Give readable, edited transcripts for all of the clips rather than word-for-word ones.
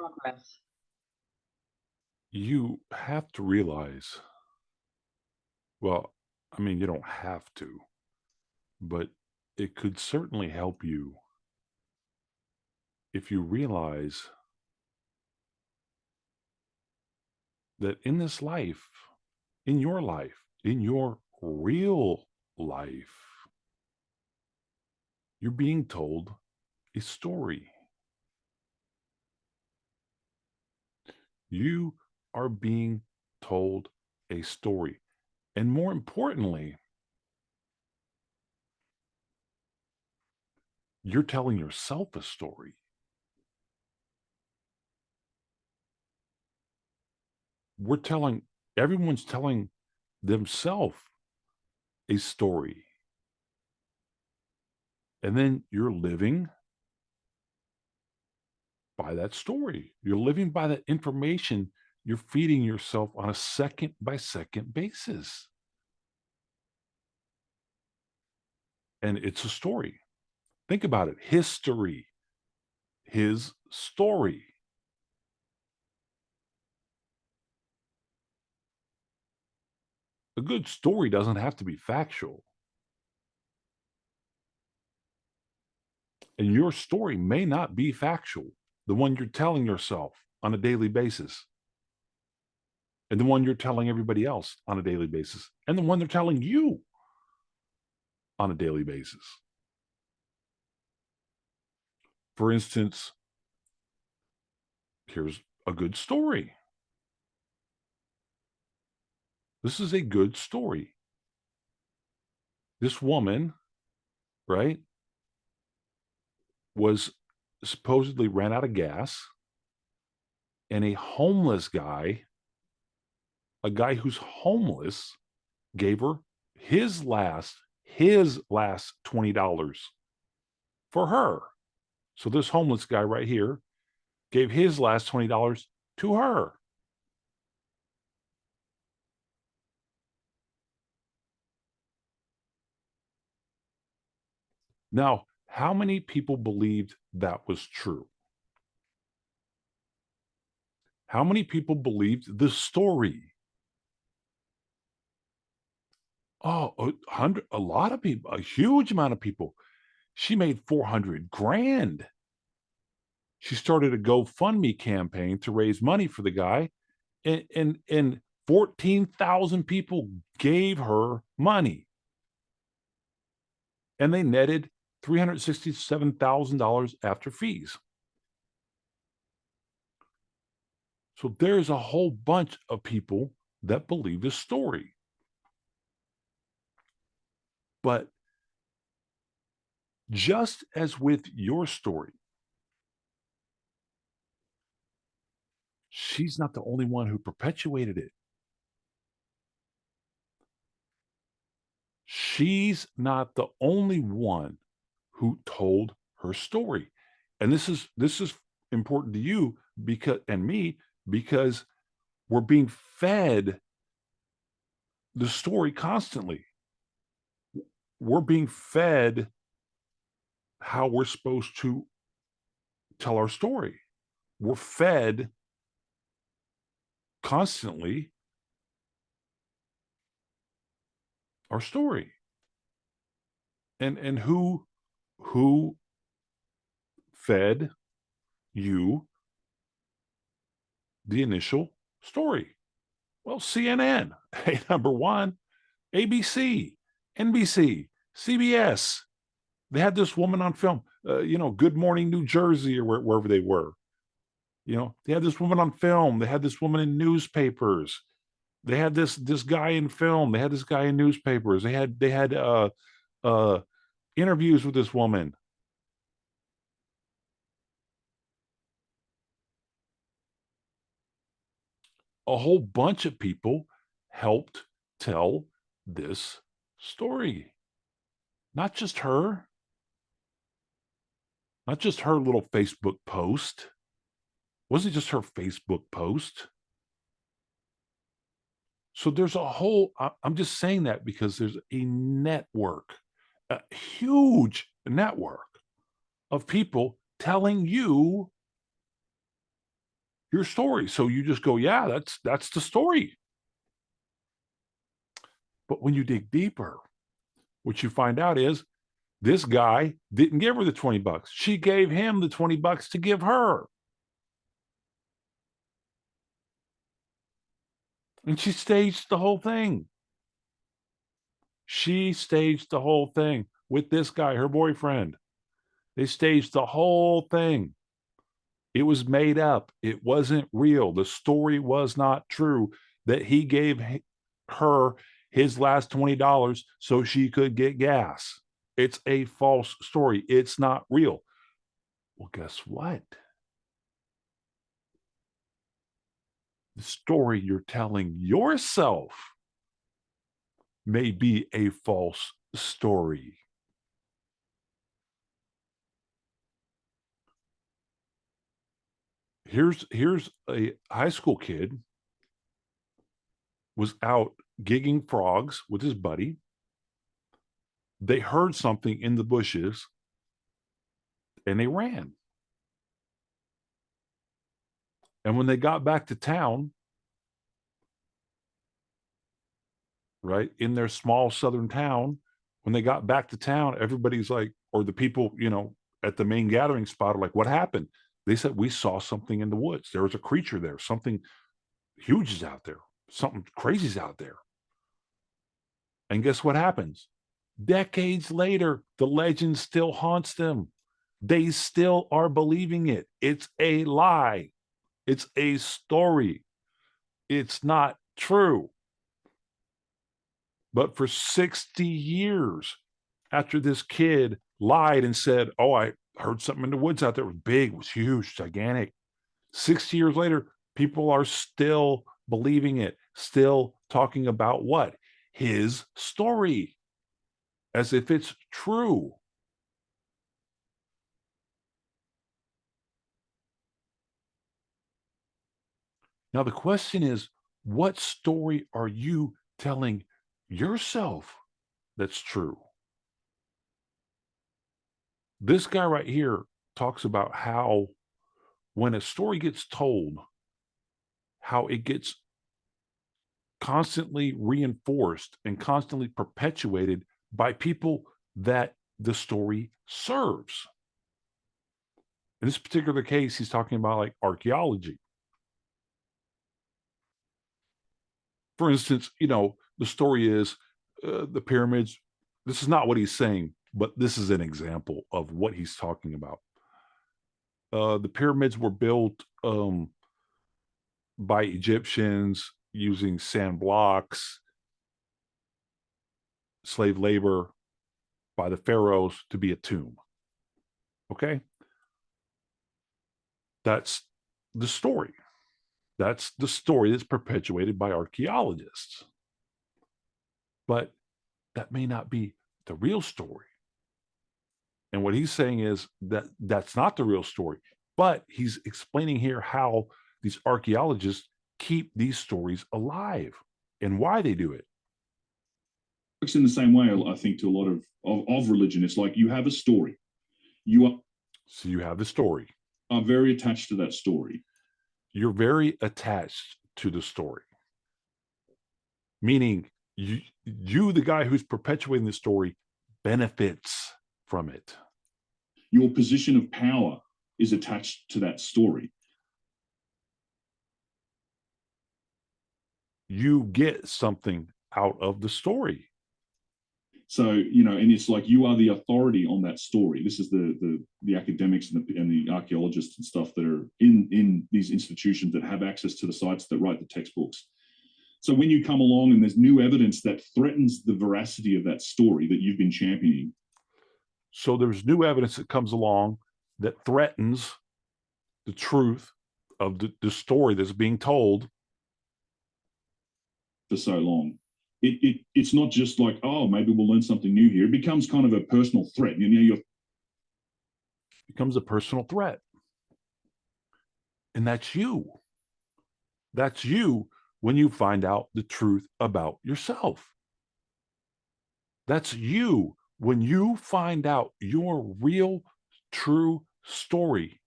progress. You have to realize, well, I mean, you don't have to, but it could certainly help you if you realize that in this life, in your real life, you're being told a story. You are being told a story. And more importantly, you're telling yourself a story. We're telling, everyone's telling themselves a story. And then you're living by that story. You're living by that information you're feeding yourself on a second by second basis. And it's a story. Think about it. History, his story. A good story doesn't have to be factual. And your story may not be factual, the one you're telling yourself on a daily basis, and the one you're telling everybody else on a daily basis, and the one they're telling you on a daily basis. For instance, here's a good story. This is a good story. This woman, right, was supposedly ran out of gas, and a homeless guy, a guy who's homeless, gave her his last $20 for her. So this homeless guy right here gave his last $20 to her. Now, how many people believed that was true? How many people believed the story? Oh, a lot of people, a huge amount of people. She made 400 grand. She started a GoFundMe campaign to raise money for the guy, and 14,000 people gave her money, and they netted $367,000 after fees. So there's a whole bunch of people that believe this story. But just as with your story, she's not the only one who perpetuated it. She's not the only one who told her story. And this is important to you because and me because we're being fed the story constantly. We're being fed how we're supposed to tell our story. We're fed constantly our story. And who fed you the initial story? Well, CNN, hey, number one, ABC, NBC, CBS. They had this woman on film, Good Morning New Jersey or wherever they were. They had this woman on film. They had this woman in newspapers. They had this guy in film. They had this guy in newspapers. They had uh, interviews with this woman. A whole bunch of people helped tell this story. Not just her, not just her little Facebook post. Wasn't just her Facebook post. So there's a whole, I'm just saying that because there's a network, a huge network of people telling you your story. So you just go, yeah, that's the story. But when you dig deeper, what you find out is this guy didn't give her the $20. She gave him the $20 to give her. And she staged the whole thing. She staged the whole thing with this guy, her boyfriend. They staged the whole thing. It was made up. It wasn't real. The story was not true that he gave her his last $20 so she could get gas. It's a false story. It's not real. Well, guess what? The story you're telling yourself may be a false story. Here's a high school kid was out gigging frogs with his buddy. They heard something in the bushes and they ran. And when they got back to town, right, in their small southern town, when they got back to town, everybody's like, or the people, at the main gathering spot are like, what happened? They said, we saw something in the woods. There was a creature there. Something huge is out there. Something crazy is out there. And guess what happens? Decades later, the legend still haunts them. They still are believing it. It's a lie. It's a story. It's not true. But for 60 years after this kid lied and said, oh, I heard something in the woods out there. It was big, it was huge, gigantic. 60 years later, people are still believing it, still talking about what? His story, as if it's true. Now, the question is, what story are you telling yourself that's true? This guy right here talks about how when a story gets told, how it gets constantly reinforced and constantly perpetuated by people that the story serves. In this particular case, he's talking about like archaeology. For instance, the story is the pyramids. This is not what he's saying, but this is an example of what he's talking about. The pyramids were built by Egyptians using sand blocks, slave labor by the pharaohs to be a tomb. Okay? That's the story. That's the story that's perpetuated by archaeologists. But that may not be the real story. And what he's saying is that that's not the real story. But he's explaining here how these archaeologists keep these stories alive and why they do it. Works in the same way, I think, to a lot of religion. It's like you have a story. So you have the story. Are very attached to that story. You're very attached to the story. Meaning you, the guy who's perpetuating the story, benefits from it. Your position of power is attached to that story. You get something out of the story. So, and it's like you are the authority on that story. This is the academics and the archaeologists and stuff that are in these institutions that have access to the sites that write the textbooks. So when you come along and there's new evidence that threatens the veracity of that story that you've been championing. So there's new evidence that comes along that threatens the truth of the story that's being told for so long. It's not just like, oh, maybe we'll learn something new here. It becomes kind of a personal threat. Becomes a personal threat. And that's you. That's you when you find out the truth about yourself. That's you when you find out your real, true story.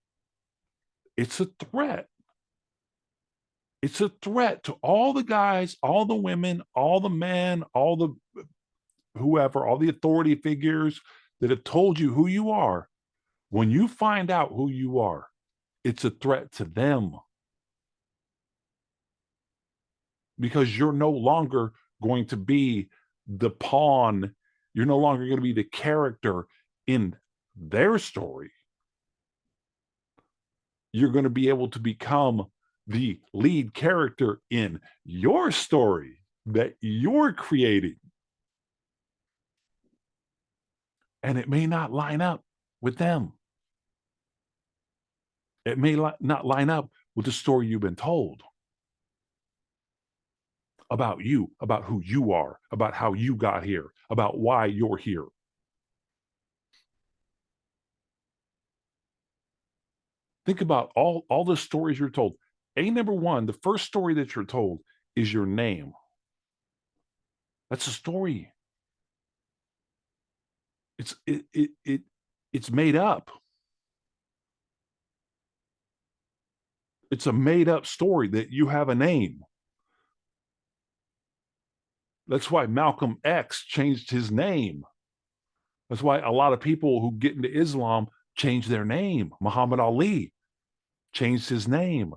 It's a threat. It's a threat to all the guys, all the women, all the men, all the whoever, all the authority figures that have told you who you are. When you find out who you are, it's a threat to them because you're no longer going to be the pawn. You're no longer going to be the character in their story. You're going to be able to become the lead character in your story that you're creating. And it may not line up with them. It may not line up with the story you've been told about you, about who you are, about how you got here, about why you're here. Think about all the stories you're told. Number one, the first story that you're told is your name. That's a story. It's made up. It's a made up story that you have a name. That's why Malcolm X changed his name. That's why a lot of people who get into Islam change their name. Muhammad Ali changed his name.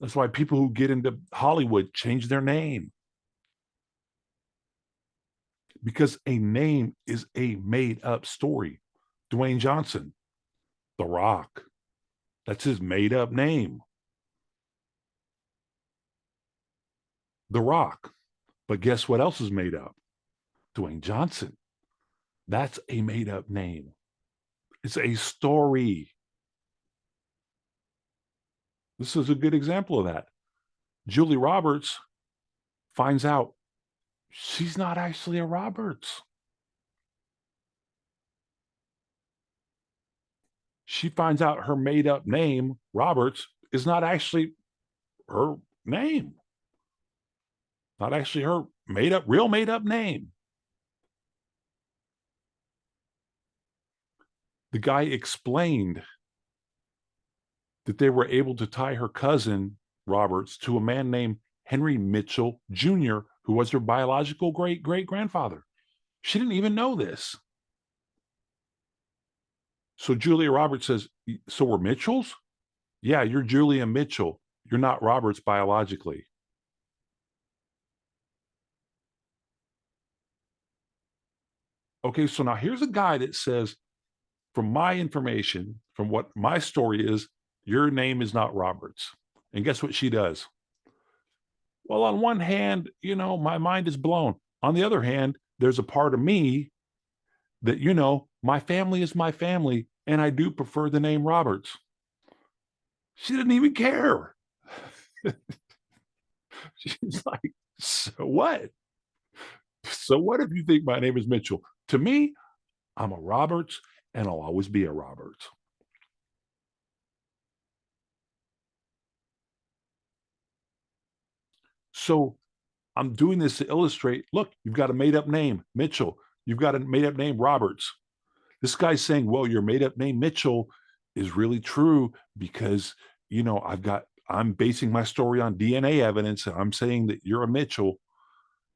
That's why people who get into Hollywood change their name. Because a name is a made up story. Dwayne Johnson, The Rock, that's his made up name. The Rock. But guess what else is made up? Dwayne Johnson. That's a made up name. It's a story. This is a good example of that. Julie Roberts finds out she's not actually a Roberts. She finds out her made up name, Roberts, is not actually her name. Not actually her real made up name. The guy explained that they were able to tie her cousin, Roberts, to a man named Henry Mitchell Jr., who was her biological great-great-grandfather. She didn't even know this. So Julia Roberts says, so we're Mitchells? Yeah, you're Julia Mitchell. You're not Roberts biologically. Okay, so now here's a guy that says, from my information, from what my story is, your name is not Roberts. And guess what she does? Well, on one hand, my mind is blown. On the other hand, there's a part of me that, my family is my family, and I do prefer the name Roberts. She didn't even care. She's like, so what? So what if you think my name is Mitchell? To me, I'm a Roberts, and I'll always be a Roberts. So I'm doing this to illustrate, look, you've got a made up name, Mitchell. You've got a made up name, Roberts. This guy's saying, well, your made up name, Mitchell, is really true because, I'm basing my story on DNA evidence and I'm saying that you're a Mitchell.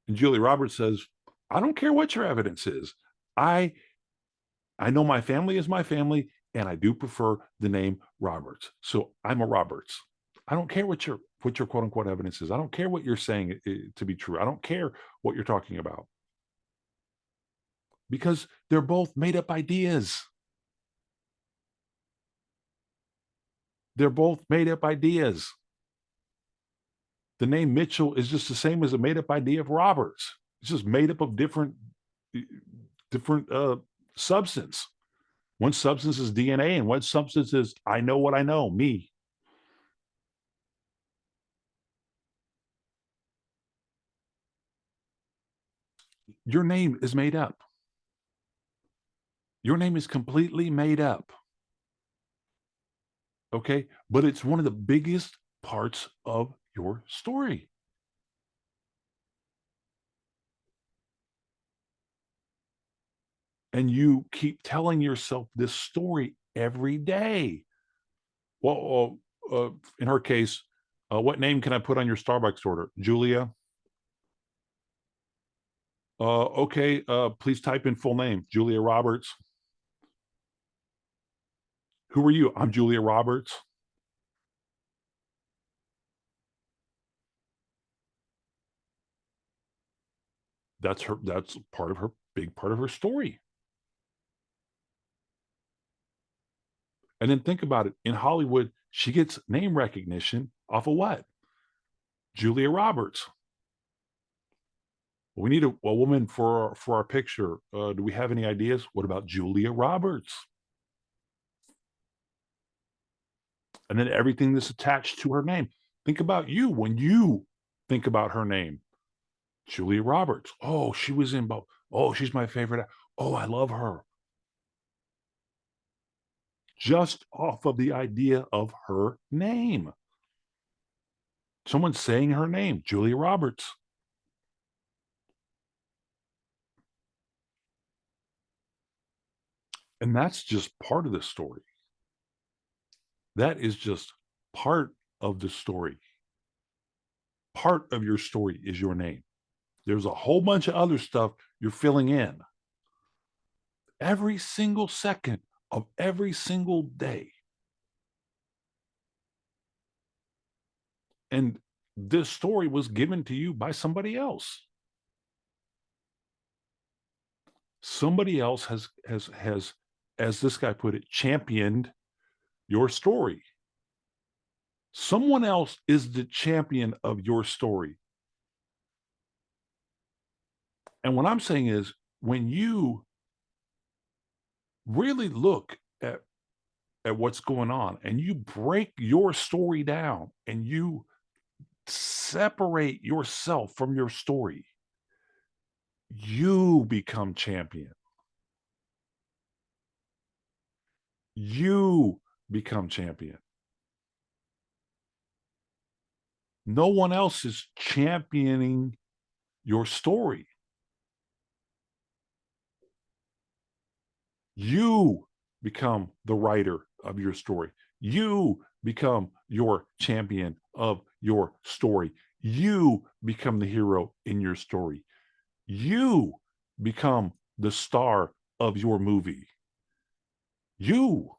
And Julie Roberts says, I don't care what your evidence is. I know my family is my family and I do prefer the name Roberts. So I'm a Roberts. I don't care what your quote unquote evidence is. I don't care what you're saying to be true. I don't care what you're talking about. Because they're both made up ideas. They're both made up ideas. The name Mitchell is just the same as a made up idea of Roberts. It's just made up of different substance. One substance is DNA and one substance is I know what I know, me. Your name is made up. Your name is completely made up. Okay. But it's one of the biggest parts of your story. And you keep telling yourself this story every day. Well, in her case, what name can I put on your Starbucks order? Julia. Okay, please type in full name. Julia Roberts. Who are you? I'm Julia Roberts. That's her. That's part of her, big part of her story. And then think about it. In Hollywood, she gets name recognition off of what? Julia Roberts. We need a woman for our picture. Do we have any ideas? What about Julia Roberts? And then everything that's attached to her name. Think about you when you think about her name. Julia Roberts. Oh, she was in both. Oh, she's my favorite. Oh, I love her. Just off of the idea of her name. Someone saying her name, Julia Roberts. And that's just part of the story. That is just part of the story. Part of your story is your name. There's a whole bunch of other stuff you're filling in. Every single second of every single day. And this story was given to you by somebody else. Somebody else has, as this guy put it, championed your story. Someone else is the champion of your story. And what I'm saying is, when you really look at what's going on and you break your story down and you separate yourself from your story, you become champion. You become champion. No one else is championing your story. You become the writer of your story. You become your champion of your story. You become the hero in your story. You become the star of your movie. You.